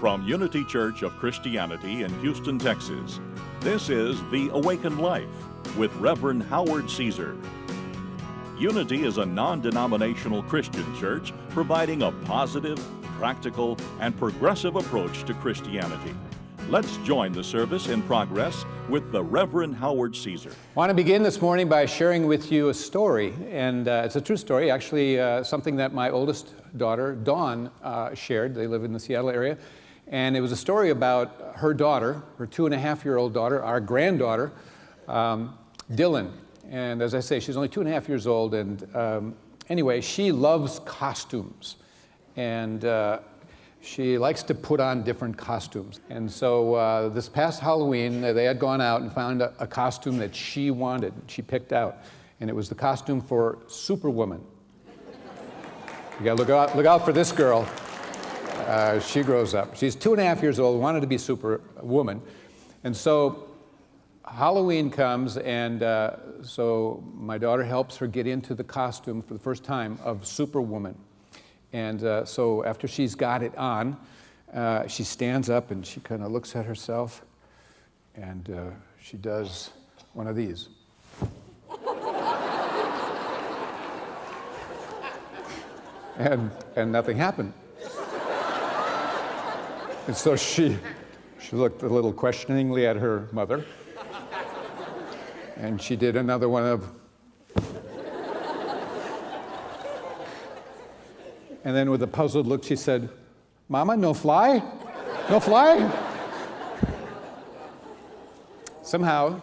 From Unity Church of Christianity in Houston, Texas, this is The Awakened Life with Reverend Howard Caesar. Unity is a non-denominational Christian church providing a positive, practical, and progressive approach to Christianity. Let's join the service in progress with the Reverend Howard Caesar. I want to begin this morning by sharing with you a story, and it's a true story, actually something that my oldest daughter, Dawn, shared. They live in the Seattle area, and it was a story about her daughter, her 2.5-year-old daughter, our granddaughter, Dylan. And as I say, she's only 2.5 years old, and anyway, she loves costumes, and she likes to put on different costumes. And so this past Halloween, they had gone out and found a costume that she wanted, she picked out, and it was the costume for Superwoman. You gotta look out for this girl. She grows up. She's 2.5 years old, wanted to be Superwoman. And so Halloween comes, and so my daughter helps her get into the costume for the first time of Superwoman. And so after she's got it on, she stands up and she kind of looks at herself, and she does one of these. And nothing happened. And so she looked a little questioningly at her mother, and she did another one of, and then with a puzzled look she said, "Mama, no fly? No fly?" Somehow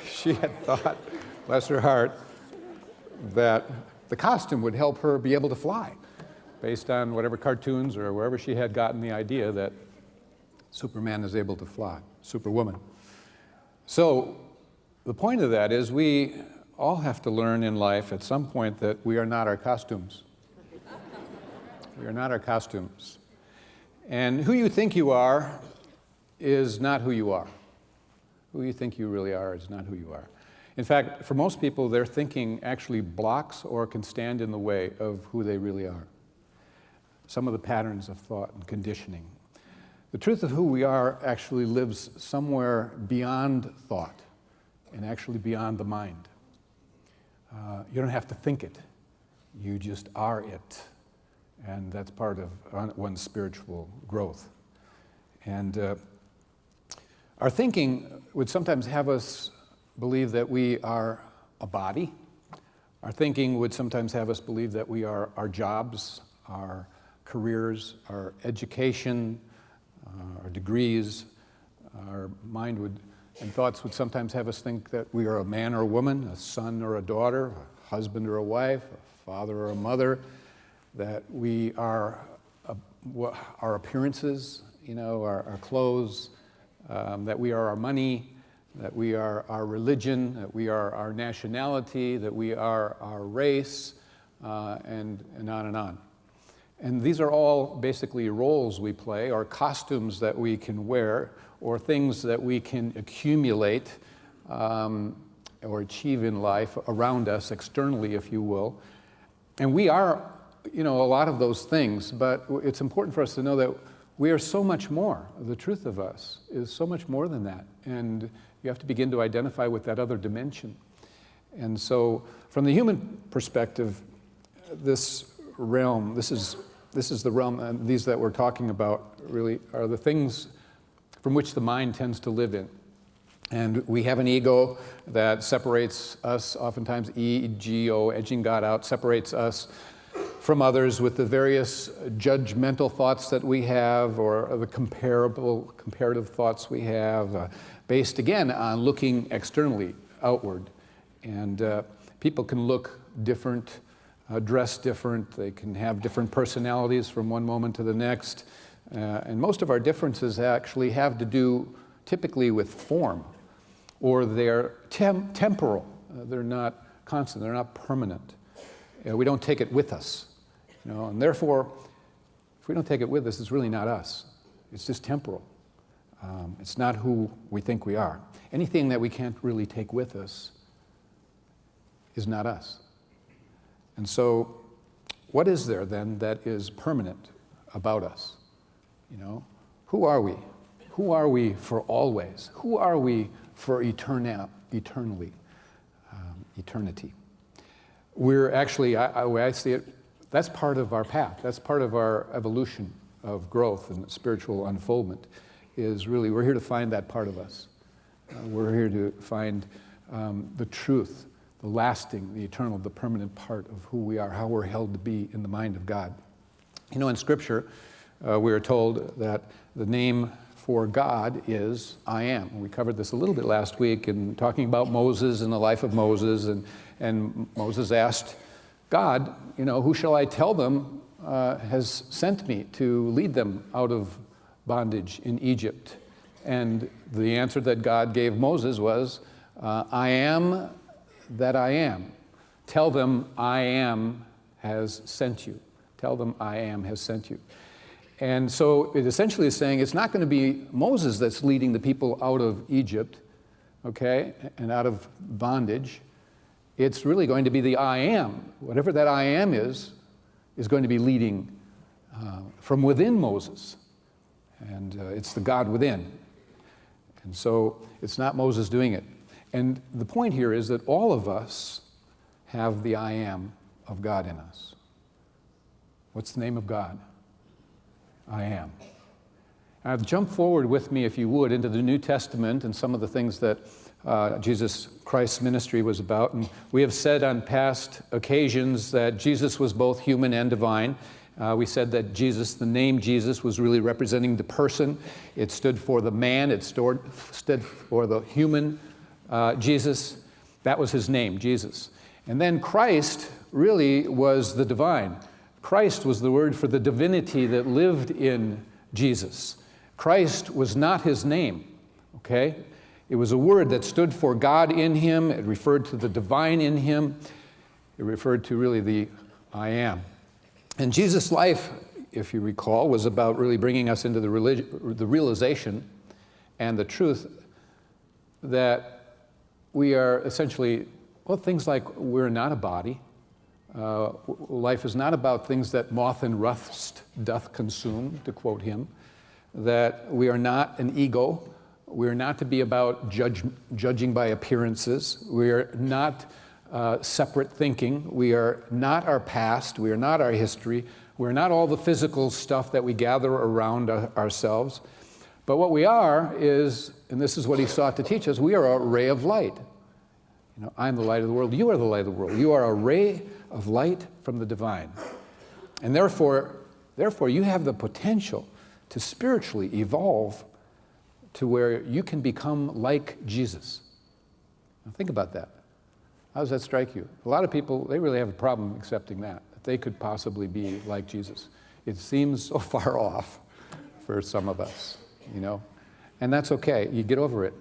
she had thought, bless her heart, that the costume would help her be able to fly, based on whatever cartoons or wherever she had gotten the idea that Superman is able to fly, Superwoman. So the point of that is we all have to learn in life at some point that we are not our costumes. We are not our costumes. And who you think you are is not who you are. Who you think you really are is not who you are. In fact, for most people, their thinking actually blocks or can stand in the way of who they really are. Some of the patterns of thought and conditioning. The truth of who we are actually lives somewhere beyond thought and actually beyond the mind. You don't have to think it. You just are it. And that's part of one's spiritual growth. And our thinking would sometimes have us believe that we are a body. Our thinking would sometimes have us believe that we are our jobs, our careers, our education, our degrees. Our mind would and thoughts would sometimes have us think that we are a man or a woman, a son or a daughter, a husband or a wife, a father or a mother, that we are our appearances, our clothes, that we are our money, that we are our religion, that we are our nationality, that we are our race, and on and on. And these are all basically roles we play, or costumes that we can wear, or things that we can accumulate or achieve in life around us, externally, if you will. And we are, a lot of those things, but it's important for us to know that we are so much more. The truth of us is so much more than that. And you have to begin to identify with that other dimension. And so from the human perspective, this realm, this is the realm, and these that we're talking about really are the things from which the mind tends to live in. And we have an ego that separates us, oftentimes ego, edging God out, separates us from others with the various judgmental thoughts that we have, or the comparative thoughts we have, based again on looking externally, outward. And people can look different, dress different, they can have different personalities from one moment to the next. And most of our differences actually have to do typically with form, or they're temporal. They're not constant, they're not permanent. We don't take it with us. And therefore, if we don't take it with us, it's really not us. It's just temporal. It's not who we think we are. Anything that we can't really take with us is not us. And so, what is there then that is permanent about us? Who are we? Who are we for always? Who are we for eternity? We're actually, the way I see it, that's part of our path. That's part of our evolution of growth and spiritual unfoldment, is really, we're here to find that part of us. We're here to find the truth, the lasting, the eternal, the permanent part of who we are, how we're held to be in the mind of God. You know, in Scripture, we are told that the name for God is I am. We covered this a little bit last week in talking about Moses and the life of Moses, and Moses asked God, you know, who shall I tell them has sent me to lead them out of bondage in Egypt? And the answer that God gave Moses was, I am that I am. Tell them I am has sent you. Tell them I am has sent you. And so it essentially is saying it's not going to be Moses that's leading the people out of Egypt, okay, and out of bondage. It's really going to be the I am. Whatever that I am is going to be leading from within Moses. And it's the God within. And so it's not Moses doing it. And the point here is that all of us have the I am of God in us. What's the name of God? I am. Now, jump forward with me, if you would, into the New Testament and some of the things that Jesus Christ's ministry was about. And we have said on past occasions that Jesus was both human and divine. We said that Jesus, the name Jesus, was really representing the person. It stood for the man. It stood for the human Jesus. That was his name, Jesus. And then Christ really was the divine. Christ was the word for the divinity that lived in Jesus. Christ was not his name, okay? It was a word that stood for God in him. It referred to the divine in him. It referred to really the I am. And Jesus' life, if you recall, was about really bringing us into the realization and the truth that we are essentially, well, things like we're not a body. Life is not about things that moth and rust doth consume, to quote him. That we are not an ego. We are not to be about judging by appearances. We are not separate thinking. We are not our past. We are not our history. We are not all the physical stuff that we gather around ourselves. But what we are is, and this is what he sought to teach us, we are a ray of light. You know, I'm the light of the world. You are the light of the world. You are a ray of light from the divine. And therefore you have the potential to spiritually evolve to where you can become like Jesus. Now think about that. How does that strike you? A lot of people, they really have a problem accepting that they could possibly be like Jesus. It seems so far off for some of us, you know? And that's okay. You get over it.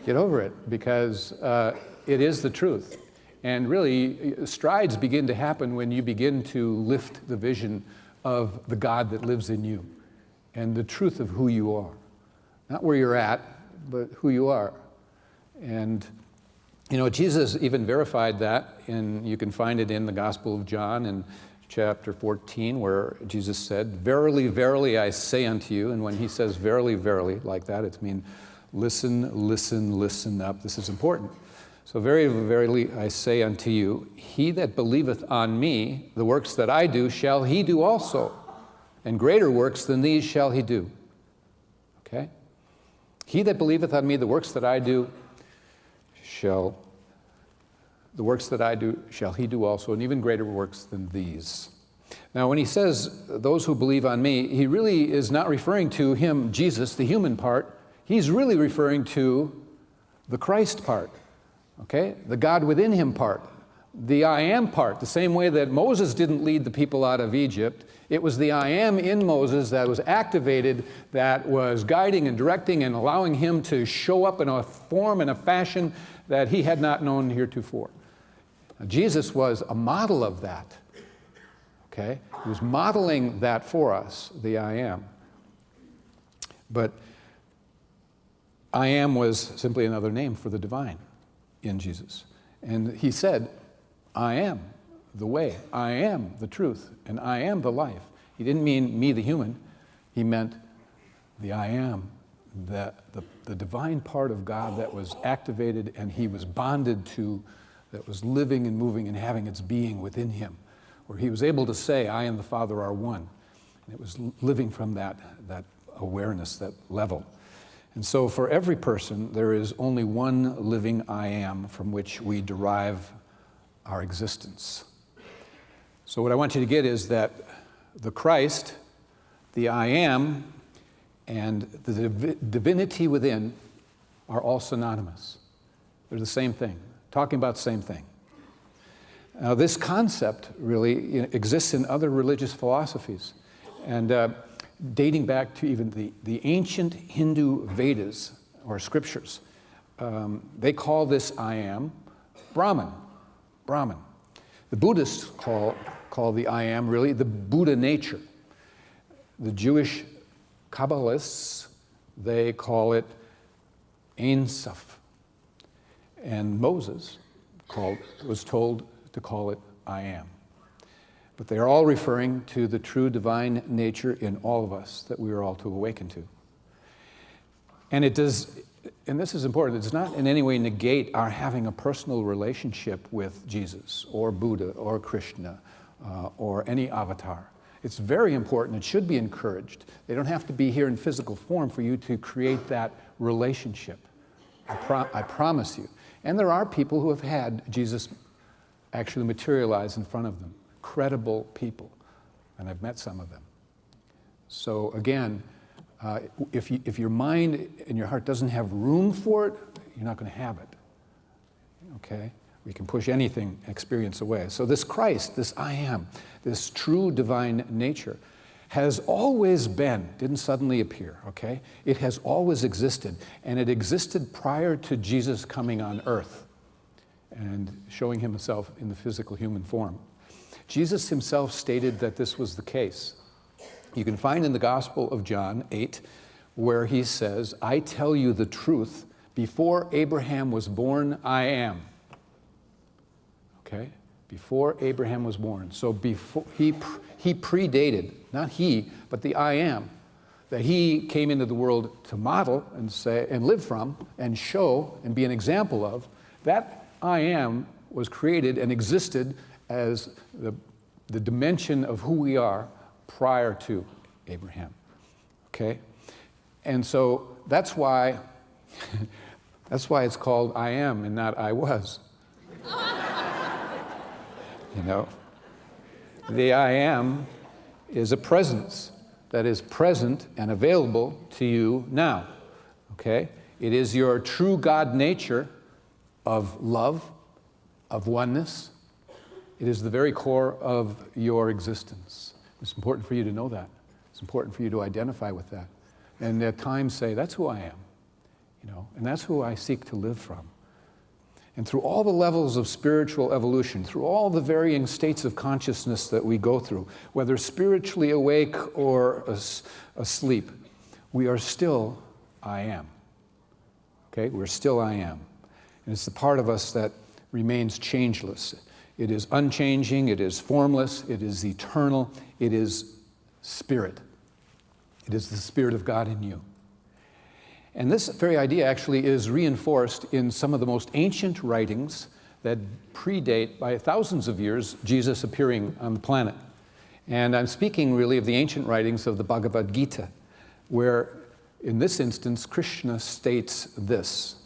Get over it, because it is the truth. And really, strides begin to happen when you begin to lift the vision of the God that lives in you and the truth of who you are. Not where you're at, but who you are. And, you know, Jesus even verified that, and you can find it in the Gospel of John in chapter 14, where Jesus said, "Verily, verily, I say unto you," and when he says verily, verily, like that, it's mean listen, listen, listen up. This is important. So very verily I say unto you, he that believeth on me, the works that I do, shall he do also, and greater works than these shall he do. Okay? He that believeth on me, the works that I do, shall he do also, and even greater works than these. Now, when he says those who believe on me, he really is not referring to him, Jesus, the human part. He's really referring to the Christ part, okay? The God within him part, the I am part. The same way that Moses didn't lead the people out of Egypt, it was the I am in Moses that was activated, that was guiding and directing and allowing him to show up in a form and a fashion that he had not known heretofore. Now, Jesus was a model of that, okay? He was modeling that for us, the I am. But I am was simply another name for the divine in Jesus. And he said, I am the way. I am the truth, and I am the life. He didn't mean me, the human. He meant the I am, the divine part of God that was activated and he was bonded to, that was living and moving and having its being within him, where he was able to say, I and the Father are one. And it was living from that awareness, that level. And so for every person, there is only one living I am from which we derive our existence. So what I want you to get is that the Christ, the I am, and the divinity within are all synonymous. They're the same thing, talking about the same thing. Now this concept really exists in other religious philosophies. And dating back to even the ancient Hindu Vedas, or scriptures, they call this I am Brahman. Brahman. The Buddhists call the I am really the Buddha nature. The Jewish Kabbalists, they call it Ein Sof. And Moses was told to call it I am. But they are all referring to the true divine nature in all of us that we are all to awaken to. And it does, and this is important, it does not in any way negate our having a personal relationship with Jesus or Buddha or Krishna or any avatar. It's very important, it should be encouraged. They don't have to be here in physical form for you to create that relationship. I promise you. And there are people who have had Jesus actually materialize in front of them. Credible people, and I've met some of them. So again, if your mind and your heart doesn't have room for it, you're not going to have it. Okay? We can push anything, experience away. So this Christ, this I am, this true divine nature, has always been, didn't suddenly appear, okay? It has always existed, and it existed prior to Jesus coming on earth and showing himself in the physical human form. Jesus himself stated that this was the case. You can find in the Gospel of John 8, where he says, I tell you the truth, before Abraham was born, I am. Okay? Before Abraham was born. So before he predated, not he, but the I am, that he came into the world to model and say and live from and show and be an example of. That I am was created and existed as the dimension of who we are prior to Abraham, okay? And so that's why it's called I am and not I was. You know? The I am is a presence that is present and available to you now, okay? It is your true God nature of love, of oneness. It is the very core of your existence. It's important for you to know that. It's important for you to identify with that. And at times say, that's who I am, you know, and that's who I seek to live from. And through all the levels of spiritual evolution, through all the varying states of consciousness that we go through, whether spiritually awake or asleep, we are still I am. Okay? We're still I am. And it's the part of us that remains changeless. It is unchanging, it is formless, it is eternal, it is spirit. It is the Spirit of God in you. And this very idea actually is reinforced in some of the most ancient writings that predate by thousands of years Jesus appearing on the planet. And I'm speaking really of the ancient writings of the Bhagavad Gita, where in this instance Krishna states this,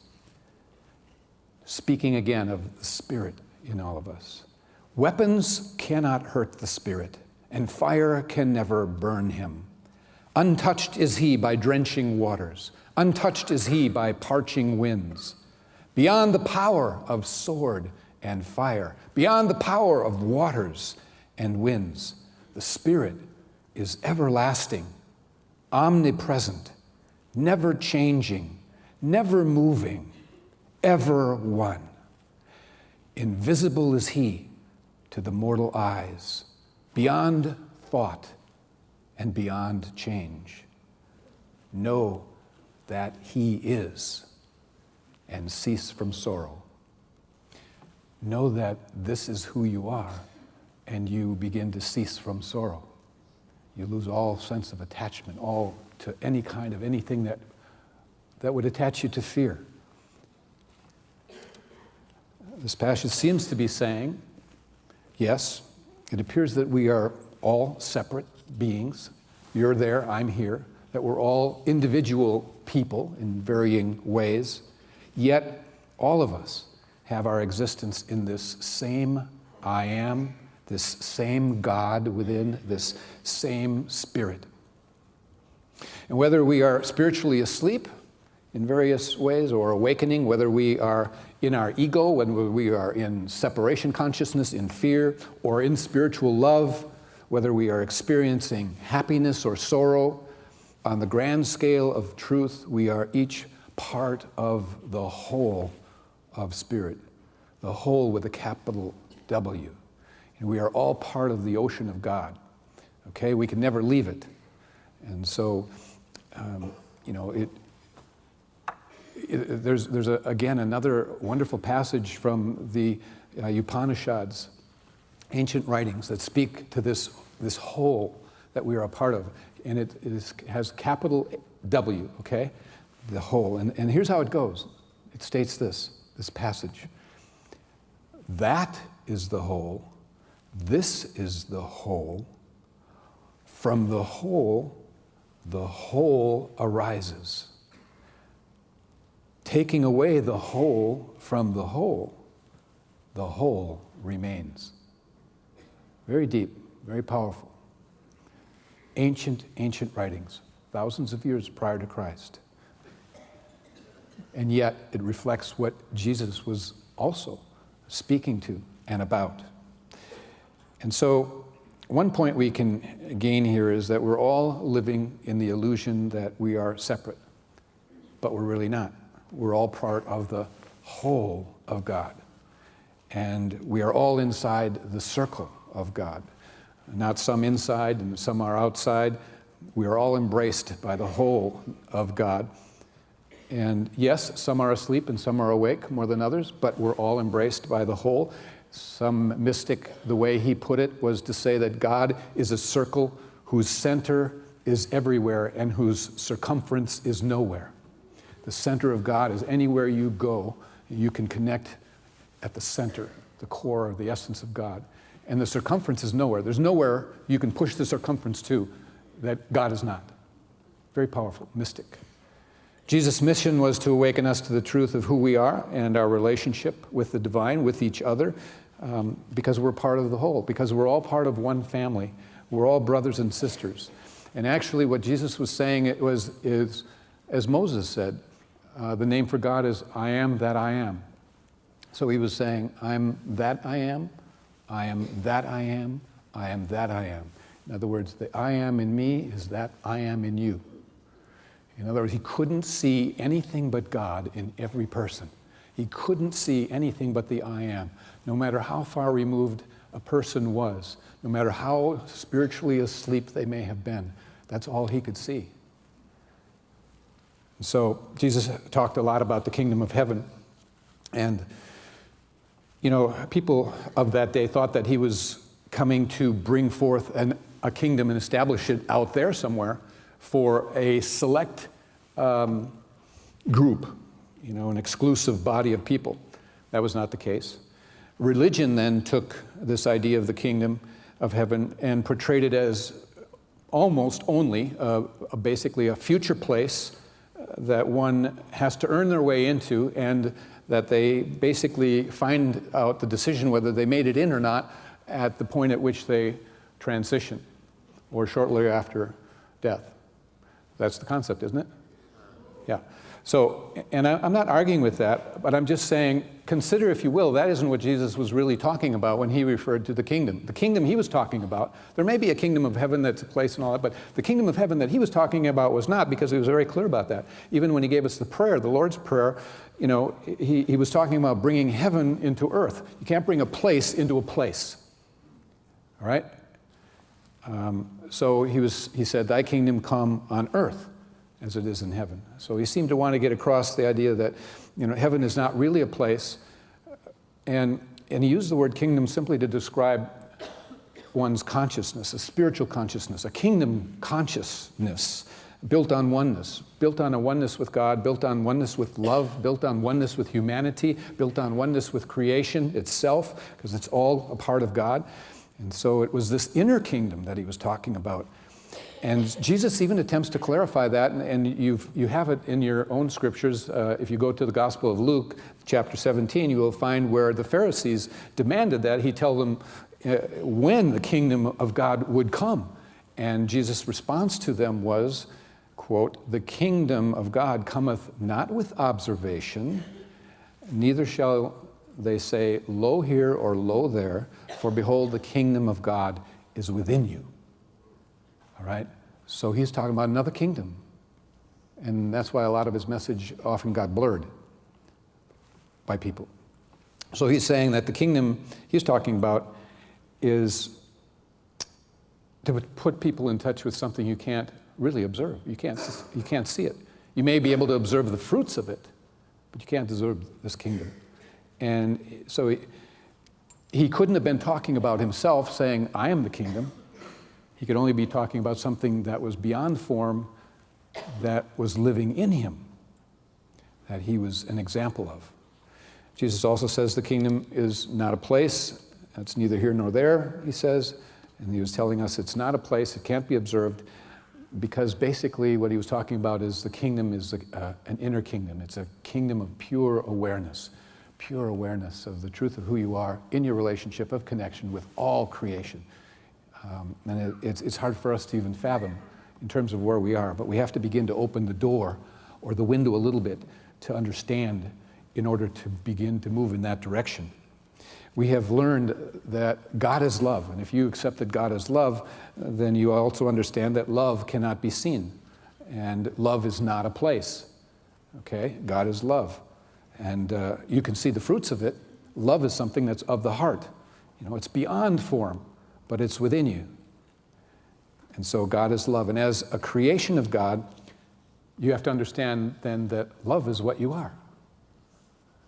speaking again of the Spirit in all of us. Weapons cannot hurt the Spirit, and fire can never burn him. Untouched is he by drenching waters. Untouched is he by parching winds. Beyond the power of sword and fire, beyond the power of waters and winds, the Spirit is everlasting, omnipresent, never changing, never moving, ever one. Invisible is he to the mortal eyes, beyond thought and beyond change. Know that he is, and cease from sorrow. Know that this is who you are, and you begin to cease from sorrow. You lose all sense of attachment, all to any kind of anything that would attach you to fear. This passage seems to be saying, yes, it appears that we are all separate beings. You're there, I'm here, that we're all individual people in varying ways, yet all of us have our existence in this same I am, this same God within this same Spirit. And whether we are spiritually asleep in various ways or awakening, whether we are in our ego, whether we are in separation consciousness, in fear, or in spiritual love, whether we are experiencing happiness or sorrow, on the grand scale of truth, we are each part of the whole of Spirit, the whole with a capital W. And we are all part of the ocean of God. Okay, we can never leave it. And so, there's again another wonderful passage from the Upanishads, ancient writings that speak to this whole that we are a part of, and it has capital W. Okay, the whole. And here's how it goes. It states this passage: that is the whole. This is the whole. From the whole arises. Taking away the whole from the whole remains. Very deep, very powerful. Ancient writings, thousands of years prior to Christ. And yet it reflects what Jesus was also speaking to and about. And so one point we can gain here is that we're all living in the illusion that we are separate, but we're really not. We're all part of the whole of God. And we are all inside the circle of God. Not some inside and some are outside. We are all embraced by the whole of God. And yes, some are asleep and some are awake more than others, but we're all embraced by the whole. Some mystic, the way he put it, was to say that God is a circle whose center is everywhere and whose circumference is nowhere. The center of God is anywhere you go, you can connect at the center, the core of the essence of God. And the circumference is nowhere. There's nowhere you can push the circumference to that God is not. Very powerful, mystic. Jesus' mission was to awaken us to the truth of who we are and our relationship with the divine, with each other, because we're part of the whole, because we're all part of one family. We're all brothers and sisters. And actually what Jesus was saying is, as Moses said, the name for God is I am that I am. So he was saying, I'm that I am that I am, I am that I am. In other words, the I am in me is that I am in you. In other words, he couldn't see anything but God in every person. He couldn't see anything but the I am. No matter how far removed a person was, no matter how spiritually asleep they may have been, that's all he could see. So Jesus talked a lot about the kingdom of heaven. And, people of that day thought that he was coming to bring forth a kingdom and establish it out there somewhere for a select group, an exclusive body of people. That was not the case. Religion then took this idea of the kingdom of heaven and portrayed it as almost only basically a future place that one has to earn their way into, and that they basically find out the decision whether they made it in or not at the point at which they transition or shortly after death. That's the concept, isn't it? Yeah. So, and I'm not arguing with that, but I'm just saying, consider, if you will, that isn't what Jesus was really talking about when he referred to the kingdom. The kingdom he was talking about, there may be a kingdom of heaven that's a place and all that, but the kingdom of heaven that he was talking about was not, because he was very clear about that. Even when he gave us the prayer, the Lord's Prayer, he was talking about bringing heaven into earth. You can't bring a place into a place. All right? So he said, thy kingdom come on earth as it is in heaven. So he seemed to want to get across the idea that, heaven is not really a place. And he used the word kingdom simply to describe one's consciousness, a spiritual consciousness, a kingdom consciousness, built on oneness, built on a oneness with God, built on oneness with love, built on oneness with humanity, built on oneness with creation itself, because it's all a part of God. And so it was this inner kingdom that he was talking about. And Jesus even attempts to clarify that, and you have it in your own scriptures. If you go to the Gospel of Luke, chapter 17, you will find where the Pharisees demanded that he tell them when the kingdom of God would come. And Jesus' response to them was, quote, "The kingdom of God cometh not with observation, neither shall they say, lo here or lo there, for behold, the kingdom of God is within you." All right? So he's talking about another kingdom. And that's why a lot of his message often got blurred by people. So he's saying that the kingdom he's talking about is to put people in touch with something you can't really observe. You can't see it. You may be able to observe the fruits of it, but you can't observe this kingdom. And so he couldn't have been talking about himself, saying, "I am the kingdom." He could only be talking about something that was beyond form, that was living in him, that he was an example of. Jesus also says the kingdom is not a place. It's neither here nor there, he says. And he was telling us it's not a place, it can't be observed, because basically what he was talking about is the kingdom is an inner kingdom. It's a kingdom of pure awareness of the truth of who you are in your relationship of connection with all creation. And it's hard for us to even fathom in terms of where we are, but we have to begin to open the door or the window a little bit to understand in order to begin to move in that direction. We have learned that God is love, and if you accept that God is love, then you also understand that love cannot be seen, and love is not a place. Okay? God is love, and you can see the fruits of it. Love is something that's of the heart. You know, it's beyond form, but it's within you. And so God is love, and as a creation of God, you have to understand then that love is what you are.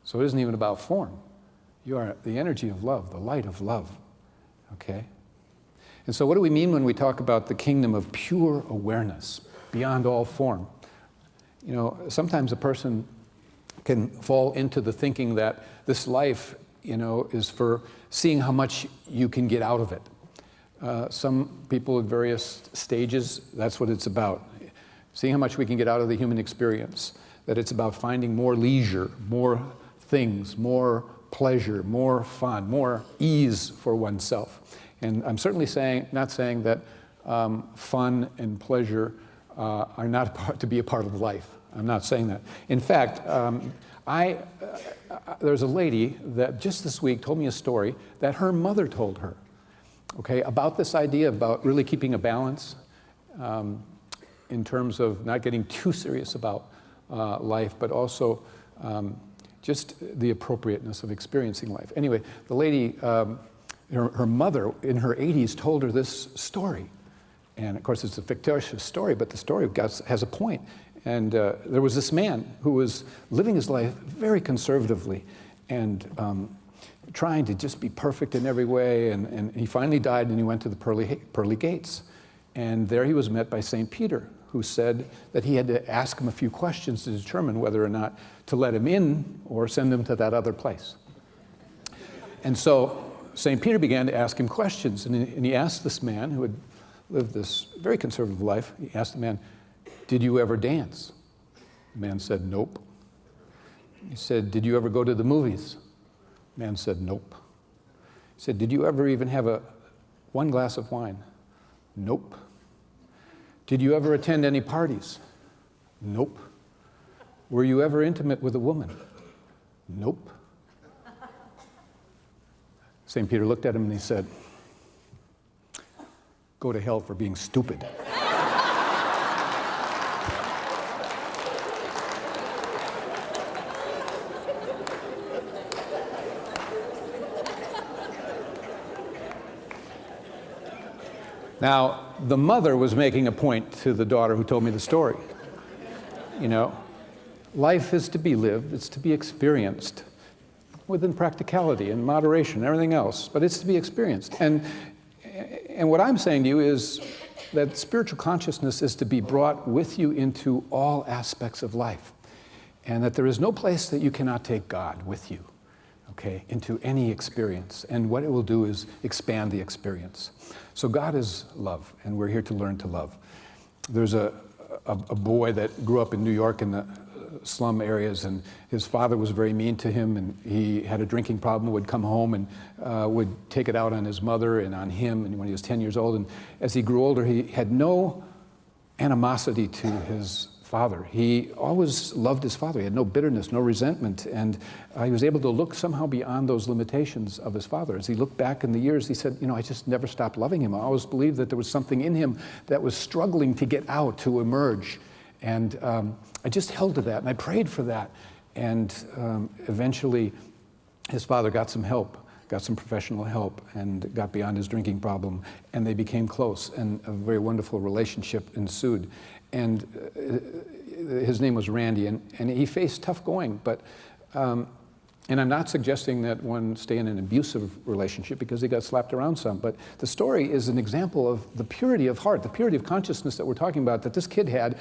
So it isn't even about form. You are the energy of love, the light of love, okay? And so what do we mean when we talk about the kingdom of pure awareness, beyond all form? You know, sometimes a person can fall into the thinking that this life, you know, is for seeing how much you can get out of it. Some people at various stages, that's what it's about. Seeing how much we can get out of the human experience. That it's about finding more leisure, more things, more pleasure, more fun, more ease for oneself. And I'm certainly not saying that fun and pleasure are not to be a part of life. I'm not saying that. In fact, there's a lady that just this week told me a story that her mother told her, okay, about this idea about really keeping a balance in terms of not getting too serious about life, but also just the appropriateness of experiencing life. Anyway, the lady, her mother in her 80s told her this story. And of course it's a fictitious story, but the story has a point. And there was this man who was living his life very conservatively and trying to just be perfect in every way. And he finally died and he went to the pearly gates. And there he was met by St. Peter, who said that he had to ask him a few questions to determine whether or not to let him in or send him to that other place. And so St. Peter began to ask him questions, and he asked this man who had lived this very conservative life, he asked the man, "Did you ever dance?" The man said, "Nope." He said, "Did you ever go to the movies?" The man said, "Nope." He said, "Did you ever even have one glass of wine?" "Nope." "Did you ever attend any parties?" "Nope." "Were you ever intimate with a woman?" "Nope." St. Peter looked at him and he said, "Go to hell for being stupid." Now, the mother was making a point to the daughter who told me the story. You know, life is to be lived, it's to be experienced within practicality and moderation and everything else, but it's to be experienced. And And what I'm saying to you is that spiritual consciousness is to be brought with you into all aspects of life, and that there is no place that you cannot take God with you, okay, into any experience. And what it will do is expand the experience. So God is love, and we're here to learn to love. There's a boy that grew up in New York in the slum areas, and his father was very mean to him, and he had a drinking problem, would come home and would take it out on his mother and on him, and when he was 10 years old. And as he grew older, he had no animosity to his father. He always loved his father. He had no bitterness, no resentment, and he was able to look somehow beyond those limitations of his father. As he looked back in the years, he said, I just never stopped loving him. I always believed that there was something in him that was struggling to get out, to emerge. And I just held to that, and I prayed for that. And eventually, his father got some help, got some professional help, and got beyond his drinking problem. And they became close, and a very wonderful relationship ensued. And his name was Randy, and he faced tough going, but and I'm not suggesting that one stay in an abusive relationship, because he got slapped around some, but the story is an example of the purity of heart, the purity of consciousness that we're talking about, that this kid had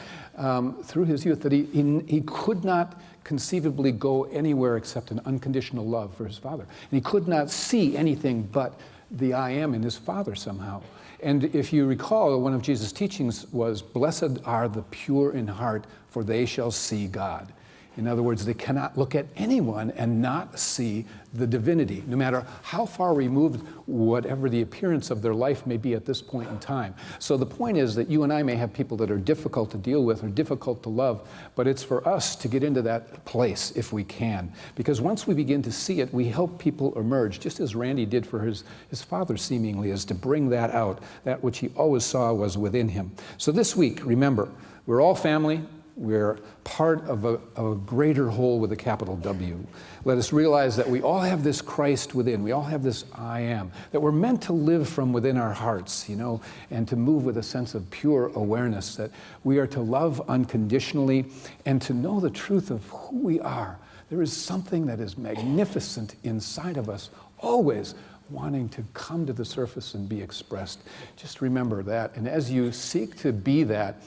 through his youth, that he could not conceivably go anywhere except an unconditional love for his father. And he could not see anything but the I am in his father somehow. And if you recall, one of Jesus' teachings was, "Blessed are the pure in heart, for they shall see God." In other words, they cannot look at anyone and not see the divinity, no matter how far removed whatever the appearance of their life may be at this point in time. So the point is that you and I may have people that are difficult to deal with or difficult to love, but it's for us to get into that place if we can. Because once we begin to see it, we help people emerge, just as Randy did for his father seemingly, is to bring that out, that which he always saw was within him. So this week, remember, we're all family. We're part of a greater whole with a capital W. Let us realize that we all have this Christ within. We all have this I am, that we're meant to live from within our hearts, and to move with a sense of pure awareness, that we are to love unconditionally and to know the truth of who we are. There is something that is magnificent inside of us, always wanting to come to the surface and be expressed. Just remember that. And as you seek to be that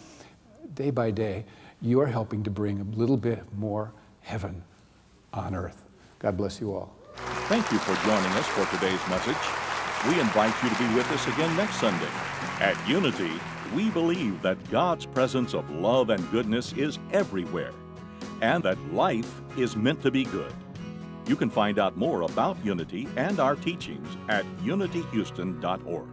day by day, you are helping to bring a little bit more heaven on earth. God bless you all. Thank you for joining us for today's message. We invite you to be with us again next Sunday. At Unity, we believe that God's presence of love and goodness is everywhere, and that life is meant to be good. You can find out more about Unity and our teachings at unityhouston.org.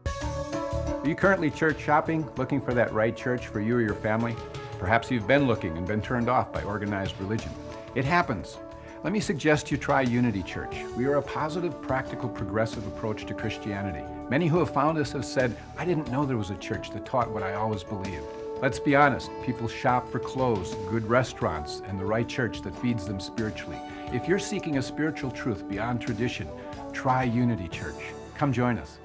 Are you currently church shopping, looking for that right church for you or your family? Perhaps you've been looking and been turned off by organized religion. It happens. Let me suggest you try Unity Church. We are a positive, practical, progressive approach to Christianity. Many who have found us have said, "I didn't know there was a church that taught what I always believed." Let's be honest, people shop for clothes, good restaurants, and the right church that feeds them spiritually. If you're seeking a spiritual truth beyond tradition, try Unity Church. Come join us.